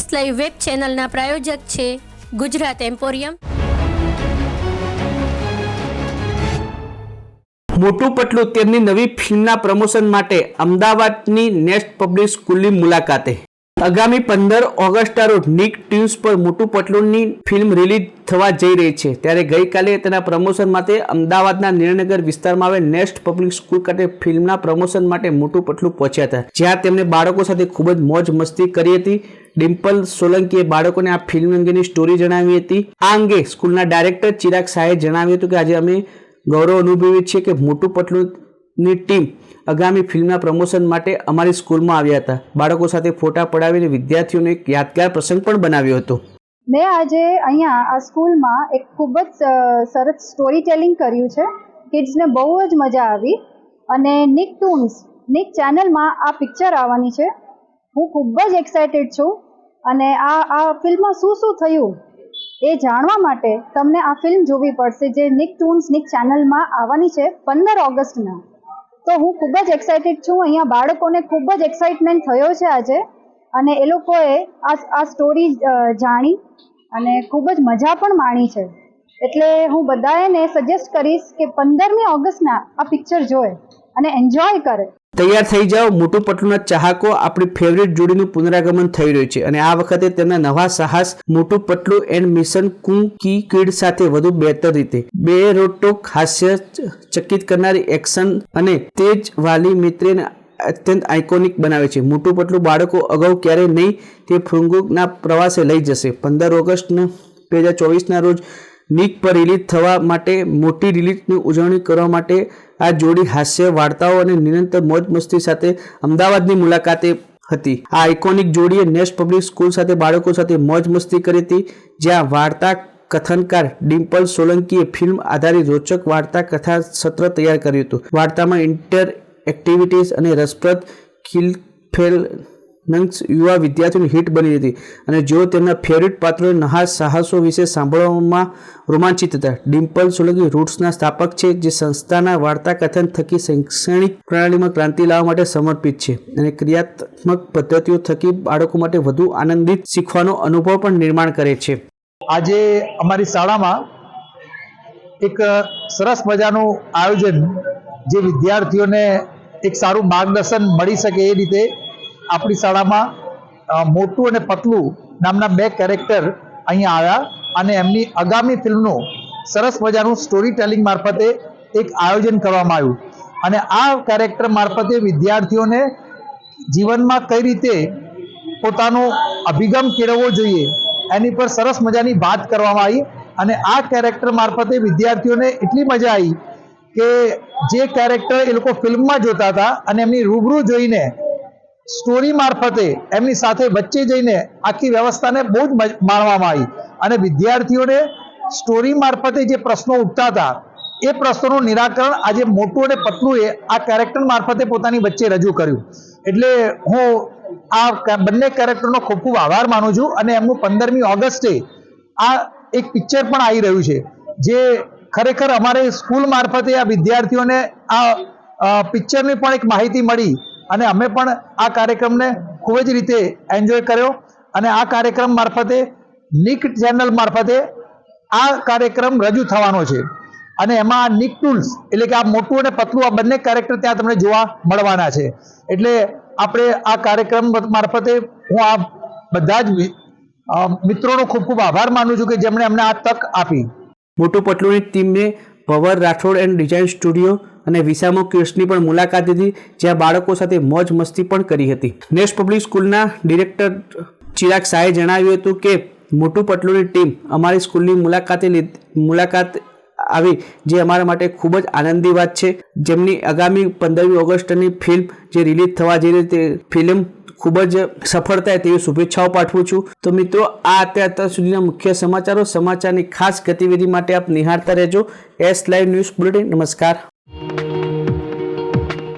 S live web ચેનલના પ્રાયોજક છે Gujarat emporium. મોટું પટલું તેમની નવી ફિલ્મના પ્રમોશન માટે અમદાવાદની નેક્સ્ટ પબ્લિક સ્કૂલની મુલાકાતે। આગામી 15 ઓગસ્ટના રોજ નિક ટ્યુન્સ પર મોટું પટલુંની ફિલ્મ રિલીઝ થવા જઈ રહી છે, ત્યારે ગઈકાલે તેના પ્રમોશન માટે અમદાવાદના નિર્ણયનગર વિસ્તારમાં આવેલ નેક્સ્ટ પબ્લિક સ્કૂલ ખાતે ફિલ્મના પ્રમોશન માટે મોટું પટલું પહોંચ્યા હતા, જ્યાં તેમણે બાળકો સાથે ખૂબ જ મોજ મસ્તી કરી હતી। ડિમ્પલ સોલંકીએ બાળકોને આ ફિલ્મ અંગેની સ્ટોરી જણાવી હતી। આ અંગે સ્કૂલના ડાયરેક્ટર ચિરાગ શાહે જણાવ્યું હતું કે આજે અમે ગૌરવ અનુભવીએ છીએ કે મોટું પટલુંની ટીમ આગામી ફિલ્મના પ્રમોશન માટે અમારી સ્કૂલમાં આવ્યા હતા। બાળકો સાથે ફોટા પડાવીને વિદ્યાર્થીઓને એક યાદગાર પ્રસંગ પણ બનાવ્યો હતો। મેં આજે અહીંયા આ સ્કૂલમાં એક ખૂબ જ સરસ સ્ટોરી ટેલિંગ કર્યું છે। કિડ્સને બહુ જ મજા આવી અને નિક ટૂન્સ નિક ચેનલમાં આ પિક્ચર આવવાની છે। હું ખૂબ જ એક્સાઇટેડ છું અને આ ફિલ્મમાં શું થયું એ જાણવા માટે તમને આ ફિલ્મ જોવી પડશે, જે નિક ટૂન્સ નિક ચેનલમાં આવવાની છે 15 ઓગસ્ટના। તો હું ખૂબ જ એક્સાઇટેડ છું। અહીંયા બાળકોને ખૂબ જ એક્સાઇટમેન્ટ થયો છે આજે, અને એ લોકોએ આ સ્ટોરી જાણી અને ખૂબ જ મજા પણ માણી છે। એટલે હું બધાને સજેસ્ટ કરીશ કે 15મી ઓગસ્ટના આ પિક્ચર જોએ અને એન્જોય કરે। તૈયાર થઈ જાઓ, મોટું પટલુંના ચાહકો, આપણી ફેવરિટ જોડીનું પુનરાગમન થઈ રહ્યું છે અને આ વખતે તેમના નવા સાહસ મોટું પટલું એન્ડ મિશન કુકી કિડ સાથે વધુ બહેતર રીતે બે રોકટોક હાસ્ય ચકિત કરનારી એક્શન અને તેજ વાલી મિત્રને અત્યંત આઇકોનિક બનાવે છે। મોટું પટલું બાળકો અગાઉ ક્યારેય નહીં તે ફ્રુંગના પ્રવાસે લઈ જશે। 15 ઓગસ્ટ 2024ના રોજ નિક પર રિલીઝ થવા માટે મોટી રિલીઝની ઉજવણી કરવા માટે આ જોડી હાસ્ય વાર્તાઓ અને નિરંતર મોજ મસ્તી સાથે અમદાવાદની મુલાકાતે હતી। આ આઇકોનિક જોડીએ નેક્સ્ટ પબ્લિક સ્કૂલ સાથે બાળકો સાથે મોજ મસ્તી કરી હતી, જ્યાં વાર્તા કથનકાર ડિમ્પલ સોલંકીએ ફિલ્મ આધારિત રોચક વાર્તા કથા સત્ર તૈયાર કર્યું હતું। વાર્તામાં ઇન્ટર એક્ટિવિટીઝ અને રસપ્રદ ખિલફેલ યુવા વિદ્યાર્થીઓની હિટ બની હતી અને જેઓ તેમના ફેવરિટ પાત્રો નહાસ સાહસો વિશે સાંભળવામાં રોમાંચિત હતા। ડિમ્પલ સોલંકી રૂટ્સના સ્થાપક છે, જે સંસ્થાના વાર્તા કથન થકી શૈક્ષણિક પ્રણાલીમાં ક્રાંતિ લાવવા માટે સમર્પિત છે અને ક્રિયાત્મક પદ્ધતિઓ થકી બાળકો માટે વધુ આનંદિત શીખવાનો અનુભવ પણ નિર્માણ કરે છે। આજે અમારી શાળામાં એક સરસ મજાનું આયોજન, જે વિદ્યાર્થીઓને એક સારું માર્ગદર્શન મળી શકે એ રીતે આપણી શાળામાં મોટું અને પતલું નામના બે કેરેક્ટર અહીંયા આવ્યા અને એમની આગામી ફિલ્મનું સરસ મજાનું સ્ટોરી ટેલિંગ મારફતે એક આયોજન કરવામાં આવ્યું અને આ કેરેક્ટર મારફતે વિદ્યાર્થીઓને જીવનમાં કઈ રીતે પોતાનો અભિગમ કેળવવો જોઈએ એની પર સરસ મજાની વાત કરવામાં આવી અને આ કેરેક્ટર મારફતે વિદ્યાર્થીઓને એટલી મજા આવી કે જે કેરેક્ટર એ લોકો ફિલ્મમાં જોતા હતા અને એમની રૂબરૂ જોઈને સ્ટોરી મારફતે એમની સાથે વચ્ચે જઈને આખી વ્યવસ્થાને બહુ જ માણવામાં આવી અને વિદ્યાર્થીઓને સ્ટોરી મારફતે જે પ્રશ્નો ઉઠતા હતા એ પ્રશ્નોનું નિરાકરણ આજે મોટું અને પતલુંએ આ કેરેક્ટર મારફતે પોતાની વચ્ચે રજૂ કર્યું। એટલે હું આ બંને કેરેક્ટરનો ખૂબ ખૂબ આભાર માનું છું અને એમનું 15મી ઓગસ્ટે આ એક પિક્ચર પણ આવી રહ્યું છે, જે ખરેખર અમારે સ્કૂલ મારફતે આ વિદ્યાર્થીઓને આ પિક્ચરની પણ એક માહિતી મળી અને અમે પણ આ કાર્યક્રમને ખૂબ જ રીતે એન્જોય કર્યો અને આ કાર્યક્રમ મારફતે નિક ચેનલ મારફતે આ કાર્યક્રમ રજૂ થવાનો છે અને એમાં નિક ટૂલ્સ એટલે કે આ મોટું અને પતલું આ બંને કેરેક્ટર ત્યાં તમને જોવા મળવાના છે। એટલે આપણે આ કાર્યક્રમ મારફતે હું આ બધા જ મિત્રોનો ખૂબ ખૂબ આભાર માનું છું કે જેમણે અમને આ તક આપી। મોટું પટલુંની ટીમને પવર રાઠોડ એન્ડ ડિઝાઇન સ્ટુડિયો અને વિસામો કિડ્સની પણ મુલાકાત લીધી, જ્યાં બાળકો સાથે મોજ મસ્તી પણ કરી હતી। નેક્સ્ટ પબ્લિક સ્કૂલના ડિરેક્ટર ચિરાગ શાહે જણાવ્યું હતું કે મોટું પટલુંની ટીમ અમારી સ્કૂલની મુલાકાત આવી, જે અમારા માટે ખૂબ જ આનંદની વાત છે। જેમની આગામી 15મી ઓગસ્ટની ફિલ્મ જે રિલીઝ થવા જઈ રહી તે ફિલ્મ ખૂબ જ સફળ થાય તેવી શુભેચ્છાઓ પાઠવું છું। તો મિત્રો, આ અત્યાર સુધીના મુખ્ય સમાચારની ખાસ ગતિવિધિ માટે આપ નિહાળતા રહેજો એસ લાઈવ ન્યૂઝ બુલેટિન। નમસ્કાર।